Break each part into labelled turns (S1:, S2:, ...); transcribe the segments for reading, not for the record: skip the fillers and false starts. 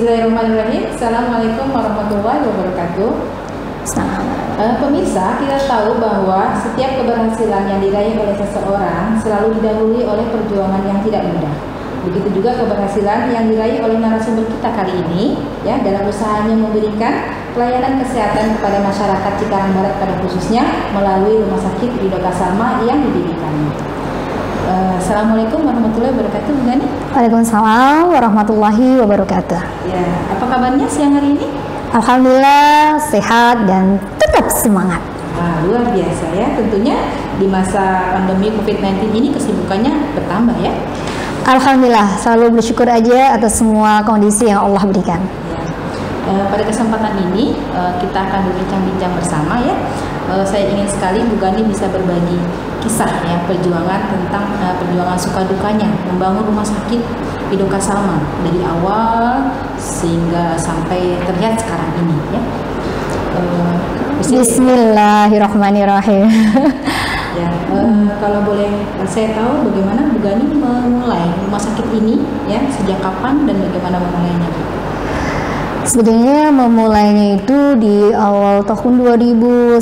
S1: Bismillahirrahmanirrahim. Assalamualaikum warahmatullahi wabarakatuh. Pemirsa, kita tahu bahwa setiap keberhasilan yang diraih oleh seseorang selalu didahului oleh perjuangan yang tidak mudah. Begitu juga keberhasilan yang diraih oleh narasumber kita kali ini, ya, dalam usahanya memberikan pelayanan kesehatan kepada masyarakat Cikarang Barat pada khususnya melalui Rumah Sakit Ridho Salma yang didirikannya. Assalamualaikum warahmatullahi wabarakatuh, Bu Gani.
S2: Waalaikumsalam warahmatullahi wabarakatuh.
S1: Ya, apa kabarnya siang hari ini?
S2: Alhamdulillah sehat dan tetap semangat.
S1: Wah, luar biasa ya. Tentunya di masa pandemi COVID-19 ini kesibukannya bertambah ya.
S2: Alhamdulillah, selalu bersyukur aja atas semua kondisi yang Allah berikan.
S1: Ya. Pada kesempatan ini kita akan berbincang-bincang bersama ya. Saya ingin sekali Bu Gani bisa berbagi kisah ya, perjuangan tentang perjuangan suka dukanya membangun rumah sakit Ridho Salma dari awal sehingga sampai terlihat sekarang ini ya.
S2: Bismillahirrahmanirrahim.
S1: Ya, kalau boleh saya tahu bagaimana Bu Gani memulai rumah sakit ini ya, sejak kapan dan bagaimana memulainya?
S2: Sebetulnya memulainya itu di awal tahun 2010.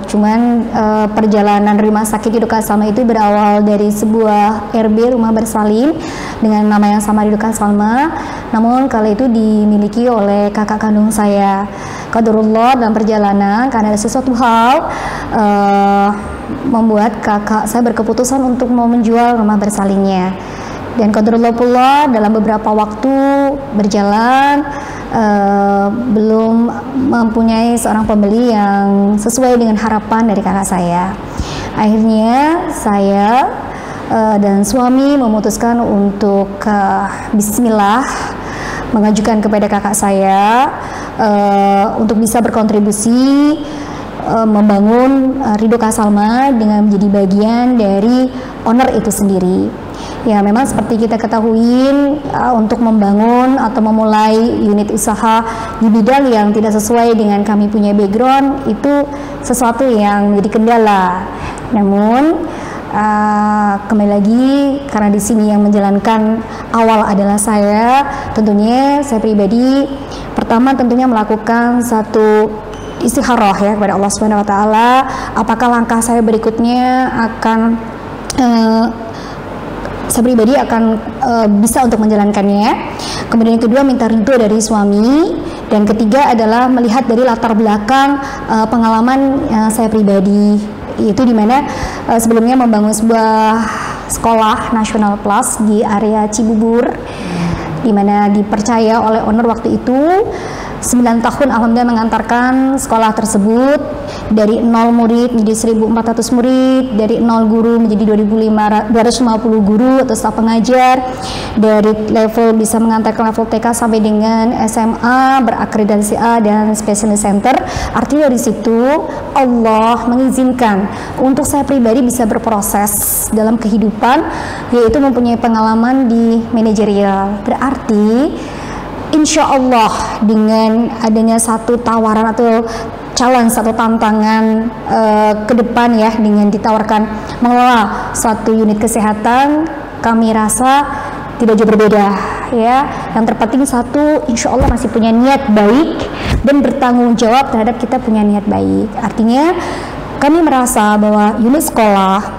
S2: Cuman perjalanan rumah sakit Ridho Salma itu berawal dari sebuah RB rumah bersalin dengan nama yang sama Ridho Salma. Namun kala itu dimiliki oleh kakak kandung saya. Qadarullah dalam perjalanan karena ada sesuatu hal membuat kakak saya berkeputusan untuk mau menjual rumah bersalinnya. Dan qadarullah pula dalam beberapa waktu berjalan belum mempunyai seorang pembeli yang sesuai dengan harapan dari kakak saya. Akhirnya saya dan suami memutuskan untuk bismillah mengajukan kepada kakak saya untuk bisa berkontribusi membangun Ridho Salma dengan menjadi bagian dari owner itu sendiri. Ya, memang seperti kita ketahui untuk membangun atau memulai unit usaha di bidang yang tidak sesuai dengan kami punya background itu sesuatu yang menjadi kendala. Namun kembali lagi karena di sini yang menjalankan awal adalah saya, tentunya saya pribadi pertama tentunya melakukan satu istikharah ya kepada Allah Subhanahu wa taala, apakah langkah saya berikutnya akan saya pribadi akan bisa untuk menjalankannya. Kemudian yang kedua minta ridho dari suami, dan ketiga adalah melihat dari latar belakang pengalaman saya pribadi, yaitu dimana sebelumnya membangun sebuah sekolah National Plus di area Cibubur, dimana dipercaya oleh owner waktu itu 9 tahun alhamdulillah mengantarkan sekolah tersebut dari 0 murid menjadi 1.400 murid, dari 0 guru menjadi 250 guru atau staf pengajar, dari level bisa mengantarkan level TK sampai dengan SMA berakreditasi A dan specialist center. Artinya dari situ Allah mengizinkan untuk saya pribadi bisa berproses dalam kehidupan, yaitu mempunyai pengalaman di manajerial. Berarti insya Allah dengan adanya satu tawaran atau challenge atau tantangan ke depan ya, dengan ditawarkan mengelola suatu unit kesehatan, kami rasa tidak jauh berbeda ya. Yang terpenting satu, insya Allah masih punya niat baik dan bertanggung jawab terhadap kita punya niat baik. Artinya kami merasa bahwa unit sekolah,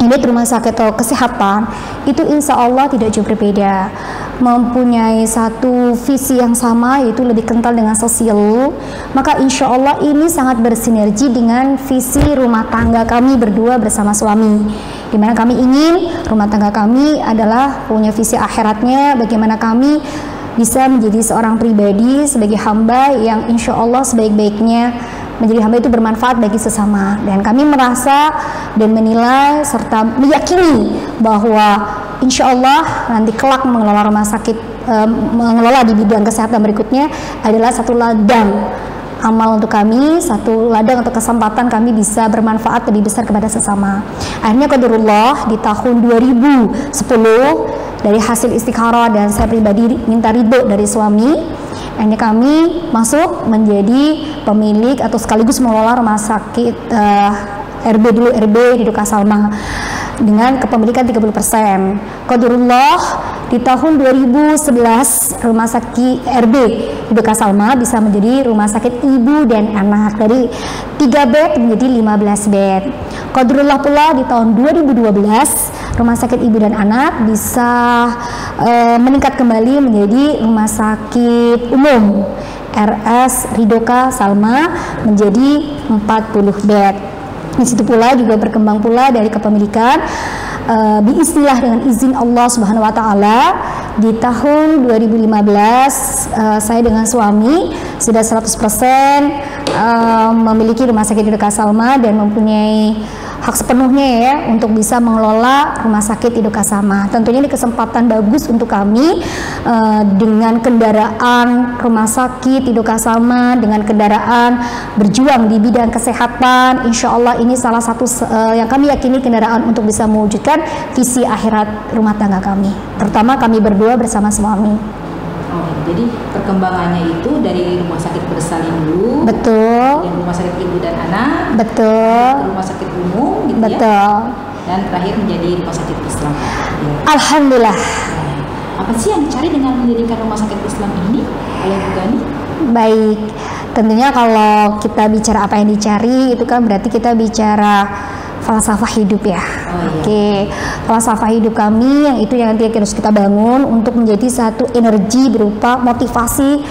S2: unit rumah sakit atau kesehatan itu insya Allah tidak jauh berbeda, mempunyai satu visi yang sama, yaitu lebih kental dengan sosial. Maka insya Allah ini sangat bersinergi dengan visi rumah tangga kami berdua bersama suami, dimana kami ingin rumah tangga kami adalah punya visi akhiratnya, bagaimana kami bisa menjadi seorang pribadi sebagai hamba yang insya Allah sebaik-baiknya menjadi hamba itu bermanfaat bagi sesama. Dan kami merasa dan menilai serta meyakini bahwa insya Allah nanti kelak mengelola rumah sakit, mengelola di bidang kesehatan berikutnya adalah satu ladang amal untuk kami, satu ladang atau kesempatan kami bisa bermanfaat lebih besar kepada sesama. Akhirnya qadarullah di tahun 2010 dari hasil istikharah dan saya pribadi minta ridho dari suami, akhirnya kami masuk menjadi pemilik atau sekaligus mengelola rumah sakit RB dulu, RB Ridho Salma dengan kepemilikan 30%. Qadarullah di tahun 2011 Rumah Sakit RB Hidoka Salma bisa menjadi rumah sakit ibu dan anak dari 3 bed menjadi 15 bed. Qadarullah pula di tahun 2012 Rumah Sakit Ibu dan Anak bisa meningkat kembali menjadi Rumah Sakit Umum RS Hidoka Salma menjadi 40 bed. Di situ pula juga berkembang pula dari kepemilikan biiznillah dengan izin Allah Subhanahu wa taala di tahun 2015 saya dengan suami sudah 100% memiliki Rumah Sakit Hidoka Salma dan mempunyai hak sepenuhnya ya untuk bisa mengelola Rumah Sakit Hidoka Salma. Tentunya ini kesempatan bagus untuk kami dengan kendaraan Rumah Sakit Hidoka Salma, dengan kendaraan berjuang di bidang kesehatan. Insya Allah ini salah satu yang kami yakini kendaraan untuk bisa mewujudkan visi akhirat rumah tangga kami. Terutama kami berdua bersama suami.
S1: Oh, jadi perkembangannya itu dari rumah sakit bersalin dulu,
S2: betul,
S1: dan rumah sakit ibu dan anak,
S2: betul,
S1: rumah sakit umum, gitu
S2: betul,
S1: ya, dan terakhir menjadi rumah sakit Islam. Ya.
S2: Alhamdulillah.
S1: Apa sih yang dicari dengan mendirikan rumah sakit Islam ini oleh Bu Gani?
S2: Baik, tentunya kalau kita bicara apa yang dicari itu kan berarti kita bicara falsafah hidup ya. Oke, falsafah hidup kami yang itu yang nanti harus kita bangun untuk menjadi satu energi berupa motivasi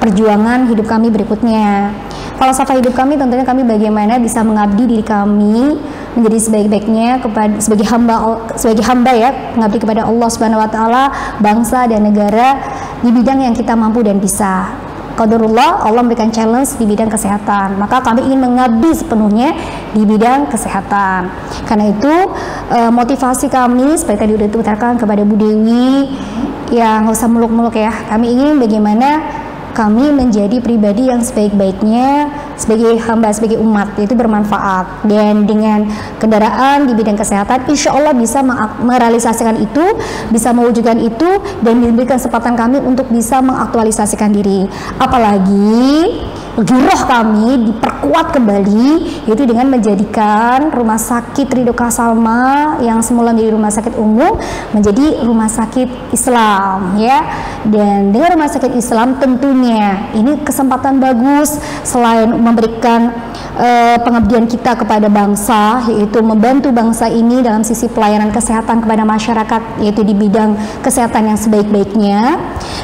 S2: perjuangan hidup kami berikutnya. Falsafah hidup kami tentunya kami bagaimana bisa mengabdi diri kami menjadi sebaik-baiknya kepada sebagai hamba ya, mengabdi kepada Allah Subhanahu wa taala, bangsa dan negara di bidang yang kita mampu dan bisa. Qadarullah, Allah memberikan challenge di bidang kesehatan, maka kami ingin mengabdi sepenuhnya di bidang kesehatan. Karena itu motivasi kami seperti tadi sudah diutarakan kepada Bu Dewi, ya nggak usah muluk-muluk ya, kami ingin bagaimana kami menjadi pribadi yang sebaik-baiknya sebagai hamba, sebagai umat, yaitu bermanfaat. Dan dengan kendaraan di bidang kesehatan, insya Allah bisa merealisasikan itu, bisa mewujudkan itu, dan diberikan kesempatan kami untuk bisa mengaktualisasikan diri. Apalagi giroh kami diperkuat kembali, yaitu dengan menjadikan Rumah Sakit Hidoka Salma yang semula menjadi rumah sakit umum menjadi rumah sakit Islam ya. Dan dengan rumah sakit Islam tentunya ini kesempatan bagus selain memberikan pengabdian kita kepada bangsa, yaitu membantu bangsa ini dalam sisi pelayanan kesehatan kepada masyarakat, yaitu di bidang kesehatan yang sebaik-baiknya,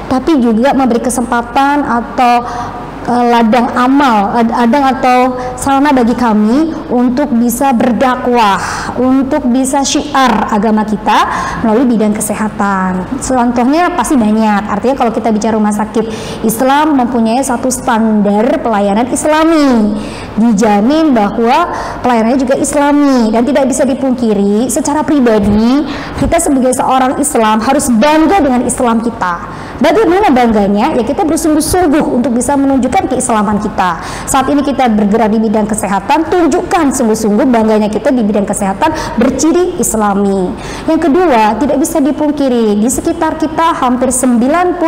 S2: tapi juga memberi kesempatan atau ladang amal, ladang atau sarana bagi kami untuk bisa berdakwah, untuk bisa syiar agama kita melalui bidang kesehatan. Contohnya pasti banyak. Artinya kalau kita bicara rumah sakit Islam mempunyai satu standar pelayanan Islami, dijamin bahwa pelayanannya juga Islami, dan tidak bisa dipungkiri secara pribadi kita sebagai seorang Islam harus bangga dengan Islam kita. Bagaimana bangganya? Ya kita bersungguh-sungguh untuk bisa menunjukkan keislaman kita. Saat ini kita bergerak di bidang kesehatan, tunjukkan sungguh-sungguh bangganya kita di bidang kesehatan berciri Islami. Yang kedua, tidak bisa dipungkiri di sekitar kita hampir 95%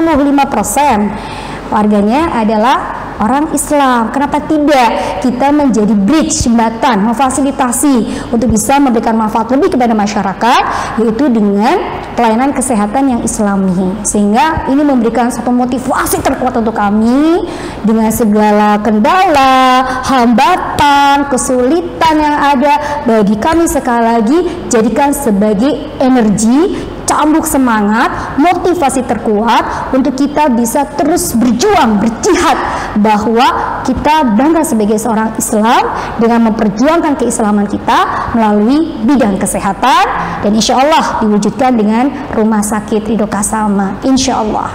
S2: warganya adalah orang Islam. Kenapa tidak kita menjadi bridge, jembatan, memfasilitasi untuk bisa memberikan manfaat lebih kepada masyarakat, yaitu dengan pelayanan kesehatan yang Islami. Sehingga ini memberikan satu motivasi terkuat untuk kami dengan segala kendala, hambatan, kesulitan yang ada, bagi kami sekali lagi jadikan sebagai energi, cambuk semangat, motivasi terkuat untuk kita bisa terus berjuang, berjihad, bahwa kita bangga sebagai seorang Islam dengan memperjuangkan keislaman kita melalui bidang kesehatan, dan insya Allah diwujudkan dengan Rumah Sakit Hidoka Salma, insya Allah.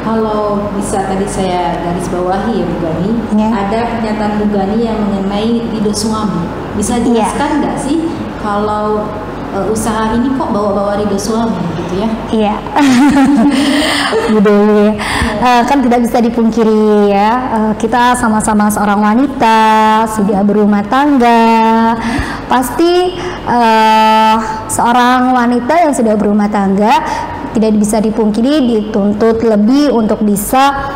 S1: Kalau bisa tadi saya garis bawahi ya Bu Gani, ada pernyataan Bu Gani yang mengenai ridho suami. Bisa jelaskan nggak sih kalau usaha ini kok bawa-bawa ridho suami gitu ya?
S2: Iya. Budaya kan tidak bisa dipungkiri ya, kita sama-sama seorang wanita sudah berumah tangga, pasti seorang wanita yang sudah berumah tangga tidak bisa dipungkiri dituntut lebih untuk bisa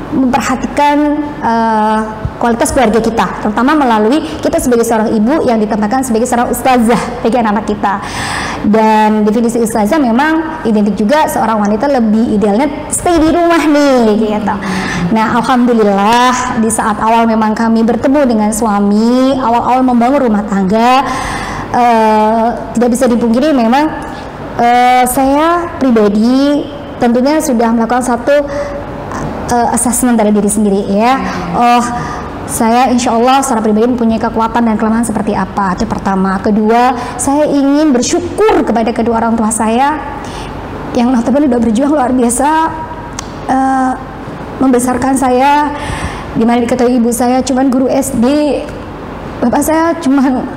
S2: memperhatikan kualitas keluarga kita, terutama melalui kita sebagai seorang ibu yang ditempatkan sebagai seorang ustazah bagi anak-anak kita. Dan definisi ustazah memang identik juga seorang wanita lebih idealnya stay di rumah nih gitu. Nah, alhamdulillah di saat awal memang kami bertemu dengan suami, awal-awal membangun rumah tangga, tidak bisa dipungkiri memang saya pribadi tentunya sudah melakukan satu assessment dari diri sendiri ya. Saya insya Allah secara pribadi mempunyai kekuatan dan kelemahan seperti apa, itu pertama. Kedua, saya ingin bersyukur kepada kedua orang tua saya yang notabene sudah berjuang luar biasa membesarkan saya, dimana diketahui ibu saya cuman guru SD, bapak saya cuman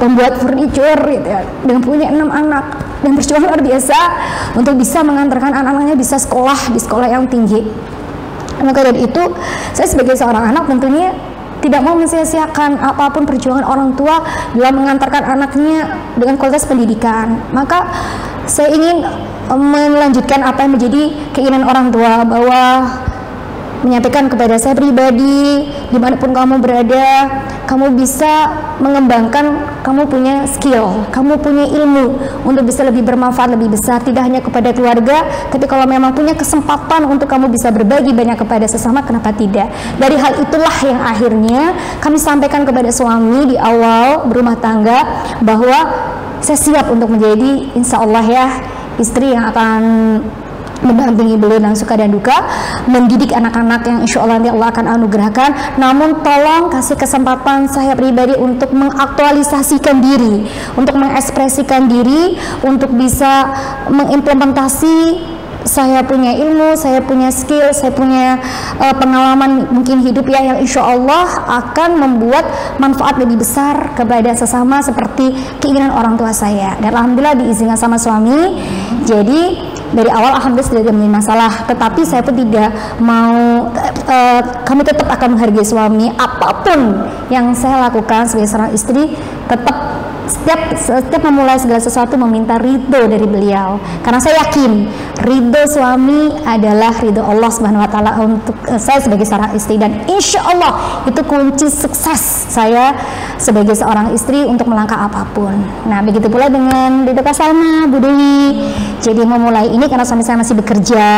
S2: pembuat furniture gitu ya, dengan punya 6 anak dan berjuang luar biasa untuk bisa mengantarkan anak-anaknya bisa sekolah di sekolah yang tinggi. Maka dari itu saya sebagai seorang anak tentunya tidak mau mensia-siakan apapun perjuangan orang tua dalam mengantarkan anaknya dengan kualitas pendidikan. Maka saya ingin melanjutkan apa yang menjadi keinginan orang tua, bahwa menyampaikan kepada saya pribadi, dimanapun kamu berada, kamu bisa mengembangkan, kamu punya skill, kamu punya ilmu untuk bisa lebih bermanfaat, lebih besar, tidak hanya kepada keluarga, tapi kalau memang punya kesempatan untuk kamu bisa berbagi banyak kepada sesama, kenapa tidak? Dari hal itulah yang akhirnya kami sampaikan kepada suami di awal berumah tangga, bahwa saya siap untuk menjadi insya Allah ya istri yang akan mendampingi beliau dalam suka dan duka, mendidik anak-anak yang insya Allah nanti Allah akan anugerahkan. Namun tolong kasih kesempatan saya pribadi untuk mengaktualisasikan diri, untuk mengekspresikan diri, untuk bisa mengimplementasi. Saya punya ilmu, saya punya skill, saya punya pengalaman mungkin hidup ya, yang insya Allah akan membuat manfaat lebih besar kepada sesama seperti keinginan orang tua saya. Dan alhamdulillah diizinkan sama suami. Jadi dari awal alhamdulillah tidak ada masalah, tetapi saya pun tidak mau, kami tetap akan menghargai suami. Apapun yang saya lakukan sebagai seorang istri, tetap setiap memulai segala sesuatu meminta ridho dari beliau, karena saya yakin ridho suami adalah ridho Allah Subhanahu wa Ta'ala untuk saya sebagai seorang istri, dan insya Allah itu kunci sukses saya sebagai seorang istri untuk melangkah apapun. Nah, begitu pula dengan Ridho Salma, Bu Dewi. Jadi memulai ini karena suami saya masih bekerja,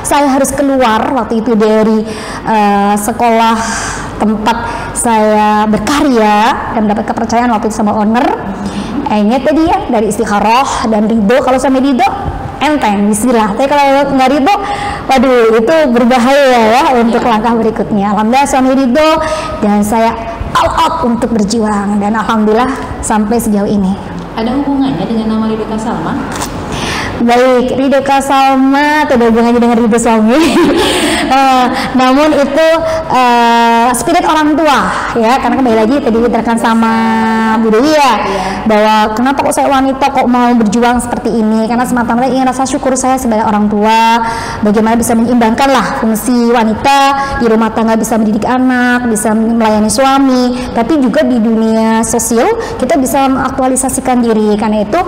S2: saya harus keluar waktu itu dari sekolah tempat saya berkarya dan mendapat kepercayaan waktu itu sama owner. Ini tadi ya, dari istikharah dan ridho. Kalau sampai ridho enteng, bismillah. Tapi kalau nggak ridho, waduh itu berbahaya ya untuk langkah berikutnya. Alhamdulillah suami ridho dan saya all out untuk berjuang, dan alhamdulillah sampai sejauh ini.
S1: Ada hubungannya dengan nama Ridho Salma?
S2: Baik, Ridho Salma tidak ada hubungannya dengan ridho suami. Namun itu spirit orang tua ya, karena kembali lagi tadi diterangkan sama Bu Dewi ya, bahwa kenapa kok saya wanita kok mau berjuang seperti ini, karena semata-mata ingin rasa syukur saya sebagai orang tua, bagaimana bisa menyeimbangkan lah fungsi wanita di rumah tangga, bisa mendidik anak, bisa melayani suami, tapi juga di dunia sosial kita bisa mengaktualisasikan diri. Karena itu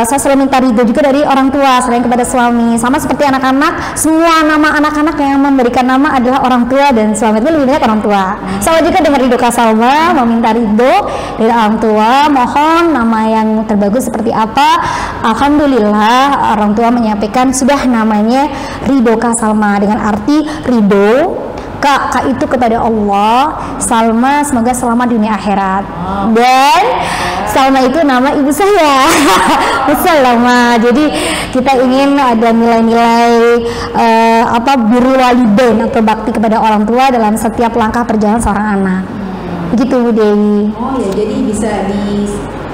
S2: saya selalu minta ridho juga dari orang tua selain kepada suami. Sama seperti anak-anak, semua nama anak-anak yang memberikan nama adalah orang tua, dan suami itu lebih banyak orang tua. Sama juga dengan Ridho Salma, meminta ridho dari orang tua, mohon nama yang terbagus seperti apa. Alhamdulillah orang tua menyampaikan sudah namanya Ridho Salma, dengan arti ridho Kak itu kepada Allah, Salma semoga selamat dunia akhirat. Dan Salma itu nama ibu saya. Salma. Jadi kita ingin ada nilai-nilai birrul walidain atau bakti kepada orang tua dalam setiap langkah perjalanan seorang anak. Begitu Bu Dewi.
S1: Oh ya, jadi bisa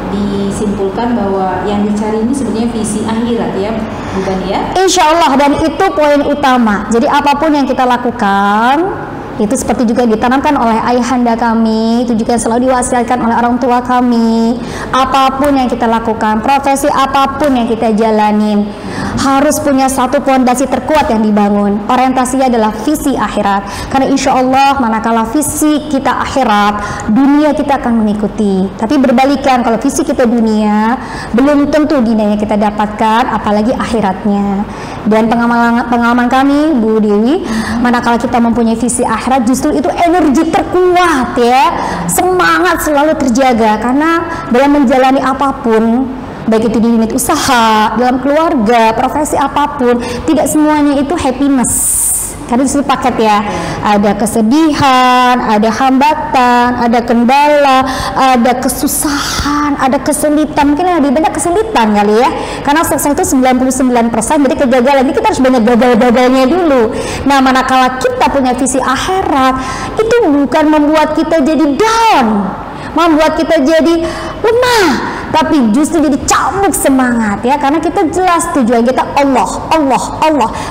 S1: disimpulkan bahwa yang dicari ini sebenarnya visi akhirat ya, bukan ya?
S2: Insya Allah, dan itu poin utama. Jadi apapun yang kita lakukan itu seperti juga ditanamkan oleh ayahanda kami, itu juga selalu diwasiatkan oleh orang tua kami. Apapun yang kita lakukan, profesi apapun yang kita jalanin, harus punya satu fondasi terkuat yang dibangun. Orientasinya adalah visi akhirat. Karena insya Allah manakala visi kita akhirat, dunia kita akan mengikuti. Tapi berbalikan, kalau visi kita dunia, belum tentu dunianya kita dapatkan, apalagi akhiratnya. Dan pengalaman kami, Bu Dewi, manakala kita mempunyai visi akhirat, justru itu energi terkuat ya, semangat selalu terjaga. Karena dalam menjalani apapun, baik itu di unit usaha, dalam keluarga, profesi apapun, tidak semuanya itu happiness. Karena itu paket ya, ada kesedihan, ada hambatan, ada kendala, ada kesusahan, ada kesulitan. Mungkin lebih banyak kesulitan kali ya, karena sukses itu 99%, jadi kegagalan. Jadi kita harus banyak gagal-gagalnya dulu. Nah, manakala kita punya visi akhirat, itu bukan membuat kita jadi down, membuat kita jadi lemah, tapi justru jadi cambuk semangat ya, karena kita jelas tujuan kita Allah,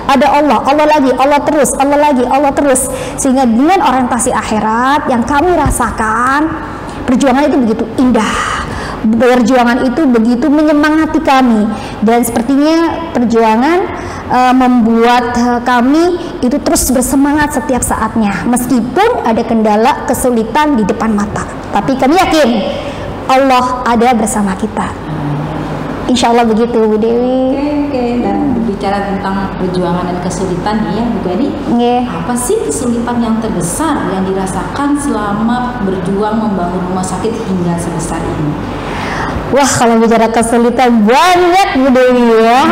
S2: ada Allah lagi, Allah terus, Allah lagi, Allah terus. Sehingga dengan orientasi akhirat yang kami rasakan, perjuangan itu begitu indah, perjuangan itu begitu menyemangati kami, dan sepertinya perjuangan membuat kami itu terus bersemangat setiap saatnya, meskipun ada kendala, kesulitan di depan mata, tapi kami yakin Allah ada bersama kita. Insya Allah begitu, Bu Dewi.
S1: Oke. Dan berbicara tentang perjuangan dan kesulitan nih ya, Bu Gani. Apa sih kesulitan yang terbesar yang dirasakan selama berjuang membangun rumah sakit hingga sebesar ini?
S2: Wah, kalau bicara kesulitan banyak, Bu Dewi ya.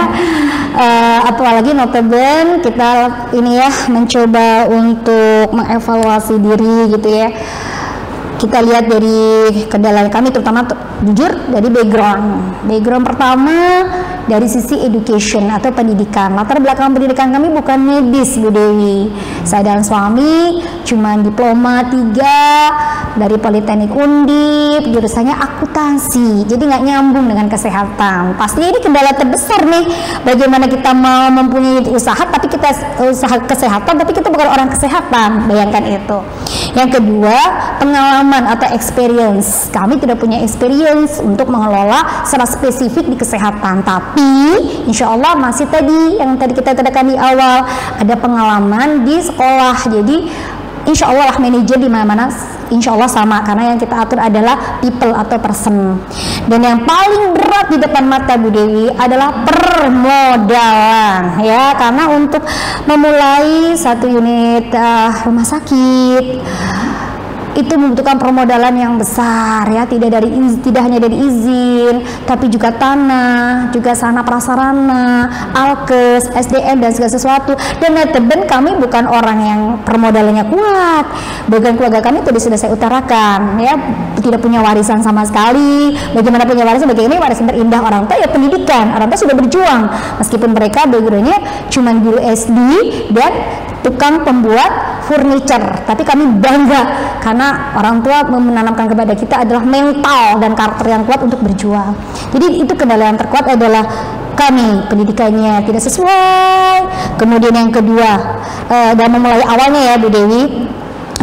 S2: Apalagi notabene kita ini ya mencoba untuk mengevaluasi diri gitu ya. Kita lihat dari kendala kami, terutama jujur dari background pertama dari sisi education atau pendidikan. Latar belakang pendidikan kami bukan medis, Bu Dewi. Saya dan suami cuma diploma 3 dari Politeknik Undip, jurusannya akuntansi, jadi nggak nyambung dengan kesehatan. Pasti ini kendala terbesar nih, bagaimana kita mau mempunyai usaha tapi kita usaha kesehatan tapi kita bukan orang kesehatan, bayangkan itu. Yang kedua, pengalaman atau experience. Kami tidak punya experience untuk mengelola secara spesifik di kesehatan, tapi insya Allah masih tadi yang tadi kita katakan di awal, ada pengalaman di sekolah. Jadi insya Allah lah manajer di mana-mana insya Allah sama, karena yang kita atur adalah people atau person. Dan yang paling berat di depan mata Bu Dewi adalah permodalan ya, karena untuk memulai satu unit rumah sakit itu membutuhkan permodalan yang besar ya, tidak hanya dari izin, tapi juga tanah, juga sarana prasarana, alkes, SDM dan segala sesuatu. Dan notabene kami bukan orang yang permodalannya kuat, bagian keluarga kami itu sudah saya utarakan ya, tidak punya warisan sama sekali. Bagaimana punya warisan? Bagaimana warisan terindah orang tua ya pendidikan. Orang tua sudah berjuang, meskipun mereka backgroundnya cuma guru SD dan tukang pembuat furniture, tapi kami bangga karena orang tua menanamkan kepada kita adalah mental dan karakter yang kuat untuk berjuang. Jadi itu kendala yang terkuat adalah kami pendidikannya tidak sesuai. Kemudian yang kedua, dan memulai awalnya ya Bu Dewi,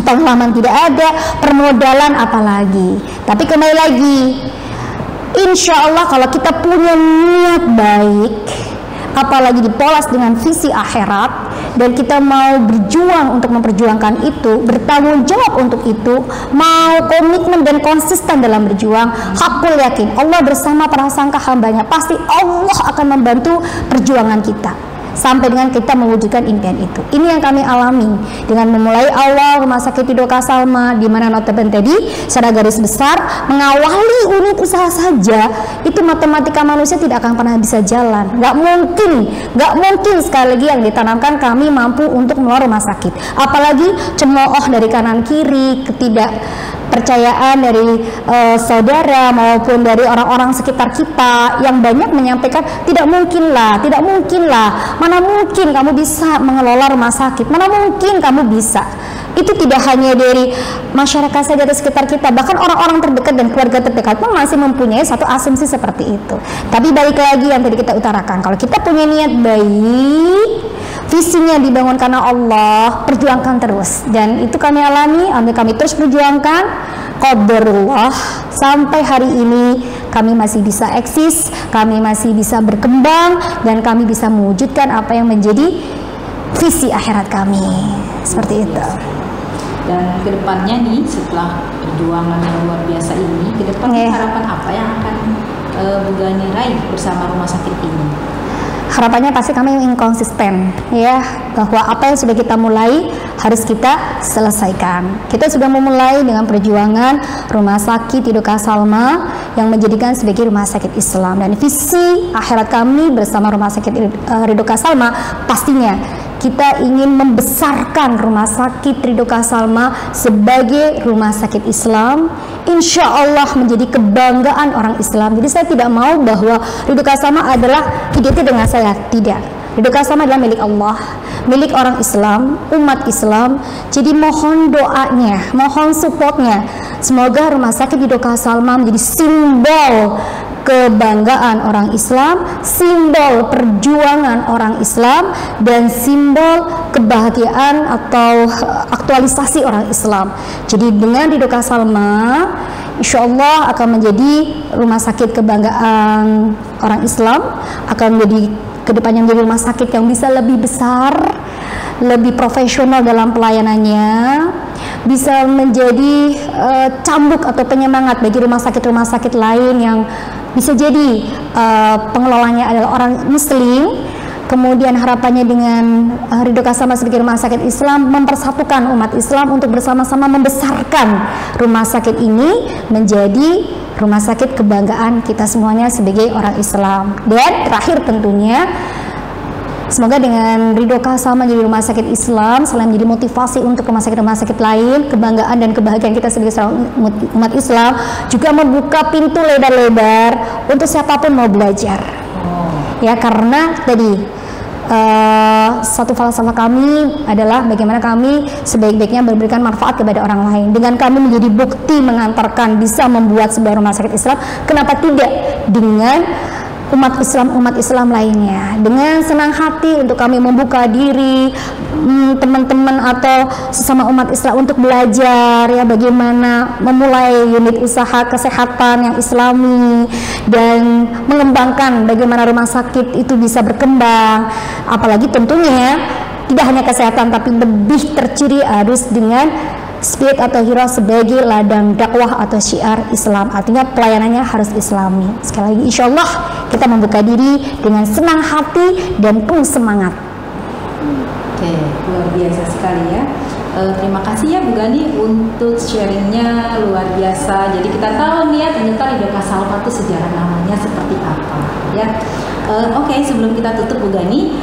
S2: pengalaman tidak ada, permodalan apalagi. Tapi kembali lagi, insya Allah kalau kita punya niat baik, apalagi dipolas dengan visi akhirat, dan kita mau berjuang untuk memperjuangkan itu, bertanggung jawab untuk itu, mau komitmen dan konsisten dalam berjuang, hakul yakin Allah bersama prasangka hambanya, pasti Allah akan membantu perjuangan kita sampai dengan kita mewujudkan impian itu. Ini yang kami alami dengan memulai awal Rumah Sakit Hidoka Salma, di mana notabene tadi secara garis besar mengawali unit usaha saja itu matematika manusia tidak akan pernah bisa jalan. Nggak mungkin sekali lagi yang ditanamkan kami mampu untuk mengelola rumah sakit. Apalagi cemooh dari kanan kiri, ketidakpercayaan dari saudara maupun dari orang-orang sekitar kita yang banyak menyampaikan tidak mungkin lah, mana mungkin kamu bisa mengelola rumah sakit, mana mungkin kamu bisa. Itu tidak hanya dari masyarakat saja di sekitar kita, bahkan orang-orang terdekat dan keluarga terdekat pun masih mempunyai satu asumsi seperti itu. Tapi balik lagi yang tadi kita utarakan, kalau kita punya niat baik, visinya dibangun karena Allah, perjuangkan terus. Dan itu kami alami, kami terus perjuangkan. Qadarullah, sampai hari ini kami masih bisa eksis, kami masih bisa berkembang, dan kami bisa mewujudkan apa yang menjadi visi akhirat kami. Seperti itu.
S1: Dan kedepannya nih, setelah perjuangan yang luar biasa ini, kedepannya harapan apa yang akan Bu Gani raih bersama rumah sakit ini?
S2: harapannya pasti kami ingin konsisten ya, bahwa apa yang sudah kita mulai harus kita selesaikan. Kita sudah memulai dengan perjuangan Rumah Sakit Ridho Salma yang menjadikan sebagai rumah sakit Islam, dan visi akhirat kami bersama Rumah Sakit Ridho Salma pastinya kita ingin membesarkan Rumah Sakit Ridho Salma sebagai rumah sakit Islam, insya Allah menjadi kebanggaan orang Islam. Jadi saya tidak mau bahwa Ridho Salma adalah identik dengan saya, tidak. Ridho Salma adalah milik Allah, milik orang Islam, umat Islam. Jadi mohon doanya, mohon supportnya. Semoga Rumah Sakit Ridho Salma menjadi simbol kebanggaan orang Islam, simbol perjuangan orang Islam, dan simbol kebahagiaan atau aktualisasi orang Islam. Jadi dengan Ridho Salma, insya Allah akan menjadi rumah sakit kebanggaan orang Islam, akan menjadi kedepannya menjadi rumah sakit yang bisa lebih besar, lebih profesional dalam pelayanannya, bisa menjadi cambuk atau penyemangat bagi rumah sakit lain yang bisa jadi pengelolanya adalah orang Muslim. Kemudian harapannya dengan Ridho Salma sebagai rumah sakit Islam mempersatukan umat Islam untuk bersama-sama membesarkan rumah sakit ini menjadi rumah sakit kebanggaan kita semuanya sebagai orang Islam. Dan terakhir tentunya, semoga dengan Ridho Salma menjadi rumah sakit Islam selain menjadi motivasi untuk rumah sakit lain, kebanggaan dan kebahagiaan kita sebagai umat Islam juga membuka pintu lebar-lebar untuk siapapun mau belajar. Ya, karena tadi satu falsafah kami adalah bagaimana kami sebaik-baiknya memberikan manfaat kepada orang lain. Dengan kami menjadi bukti mengantarkan bisa membuat sebuah rumah sakit Islam, kenapa tidak dengan umat Islam lainnya. Dengan senang hati untuk kami membuka diri teman-teman atau sesama umat Islam untuk belajar ya bagaimana memulai unit usaha kesehatan yang Islami dan mengembangkan bagaimana rumah sakit itu bisa berkembang. Apalagi tentunya tidak hanya kesehatan tapi lebih terciri harus dengan spirit atau hero sebagai ladang dakwah atau syiar Islam, artinya pelayanannya harus Islami. Sekali lagi insya Allah kita membuka diri dengan senang hati dan penuh semangat.
S1: Oke, luar biasa sekali ya. Terima kasih ya Bu Gani untuk sharingnya, luar biasa. Jadi kita tahu nih ya ternyata Ridho Salma itu sejarah namanya seperti apa ya. Oke, sebelum kita tutup Bu Gani,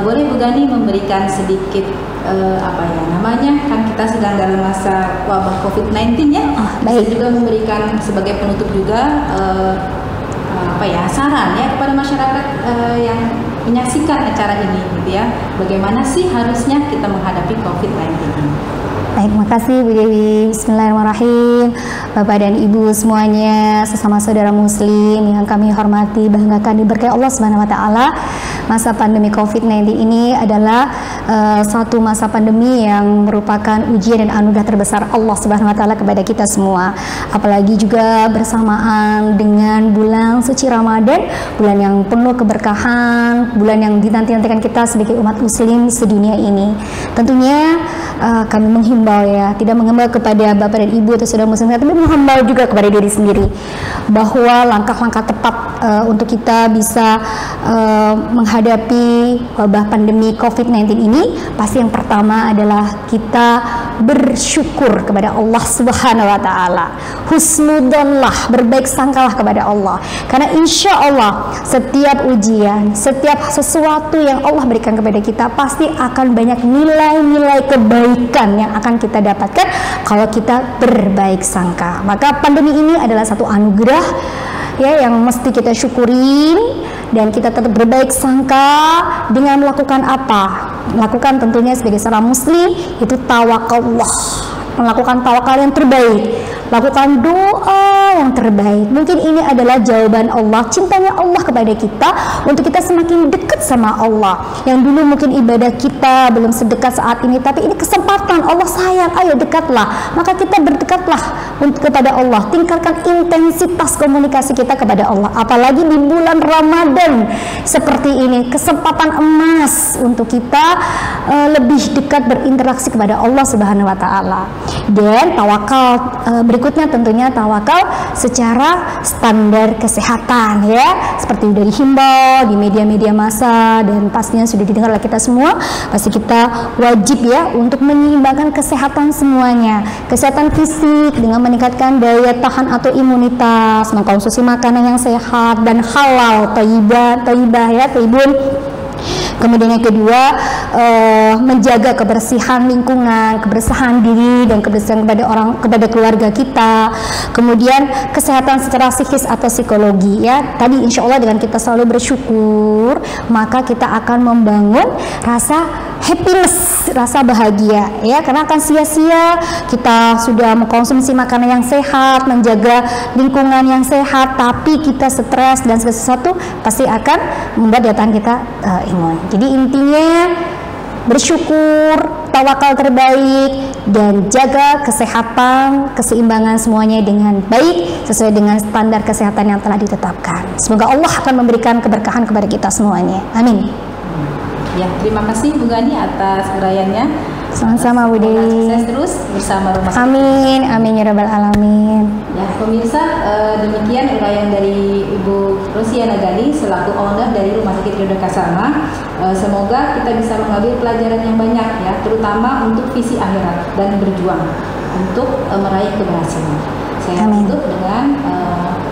S1: boleh Bu Gani memberikan sedikit kan kita sedang dalam masa wabah COVID-19 ya. Baik. Juga memberikan sebagai penutup juga saran ya kepada masyarakat yang menyaksikan acara ini gitu ya. Bagaimana sih harusnya kita menghadapi COVID-19 ini?
S2: Baik, makasih Bu Dewi. Bismillahirrahmanirrahim. Bapak dan Ibu semuanya, sesama saudara muslim yang kami hormati, banggakan, diberkahi Allah Subhanahu wa taala. Masa pandemi COVID-19 ini adalah satu masa pandemi yang merupakan ujian dan anugerah terbesar Allah Subhanahu wa taala kepada kita semua. Apalagi juga bersamaan dengan bulan suci Ramadan, bulan yang penuh keberkahan, bulan yang dinanti-nantikan kita sebagai umat muslim sedunia ini. Tentunya kami menghimbau ya, tidak menghimbau kepada Bapak dan Ibu atau saudara muslim, tapi menghimbau juga kepada diri sendiri bahwa langkah-langkah tepat untuk kita bisa menghadapi wabah pandemi COVID-19 ini, pasti yang pertama adalah kita bersyukur kepada Allah Subhanahu wa taala. Husnudzonlah, berbaik sangkalah kepada Allah. Karena insya Allah setiap ujian, setiap sesuatu yang Allah berikan kepada kita pasti akan banyak nilai-nilai kebaikan yang akan kita dapatkan kalau kita berbaik sangka. Maka pandemi ini adalah satu anugerah ya yang mesti kita syukurin, dan kita tetap berbaik sangka dengan melakukan apa? Melakukan tentunya sebagai seorang muslim itu tawakallah, melakukan tawakal yang terbaik, lakukan doa yang terbaik. Mungkin ini adalah jawaban Allah, cintanya Allah kepada kita untuk kita semakin dekat sama Allah. Yang dulu mungkin ibadah kita belum sedekat saat ini, tapi ini kesempatan Allah sayang, ayo dekatlah. Maka kita berdekatlah kepada Allah, tingkatkan intensitas komunikasi kita kepada Allah. Apalagi di bulan Ramadan seperti ini, kesempatan emas untuk kita lebih dekat berinteraksi kepada Allah Subhanahu wa taala. Dan tawakal Berikutnya tentunya tawakal secara standar kesehatan ya, seperti sudah dihimbau di media-media massa dan pastinya sudah didengar oleh kita semua. Pasti kita wajib ya untuk menyeimbangkan kesehatan semuanya, kesehatan fisik dengan meningkatkan daya tahan atau imunitas, mengkonsumsi makanan yang sehat dan halal, thayyibah ya, thayyibun. Kemudian yang kedua, menjaga kebersihan lingkungan, kebersihan diri dan kebersihan kepada keluarga kita. Kemudian kesehatan secara psikis atau psikologi ya. Tadi insya Allah dengan kita selalu bersyukur, maka kita akan membangun rasa happiness, rasa bahagia ya, karena akan sia-sia kita sudah mengkonsumsi makanan yang sehat, menjaga lingkungan yang sehat, tapi kita stres dan segala sesuatu pasti akan membuat daya tahan kita imun. Jadi intinya bersyukur, tawakal terbaik, dan jaga kesehatan, keseimbangan semuanya dengan baik sesuai dengan standar kesehatan yang telah ditetapkan. Semoga Allah akan memberikan keberkahan kepada kita semuanya. Amin.
S1: Ya, terima kasih Bu Gani atas uraiannya.
S2: Sama-sama Bu Dewi.
S1: Sukses terus bersama Rumah Sakit.
S2: Amin, amin ya rabbal alamin.
S1: Ya, pemirsa, demikian uraian dari Ibu Rosiana Gali selaku owner dari Rumah Sakit Ridho Kasama. Semoga kita bisa mengambil pelajaran yang banyak ya, terutama untuk visi akhirat dan berjuang untuk meraih keberhasilan. Saya tutup dengan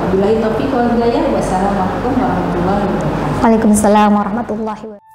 S1: wabillahi taufiq wal hidayah. Wassalamualaikum warahmatullahi wabarakatuh.
S2: Waalaikumsalam warahmatullahi wabarakatuh.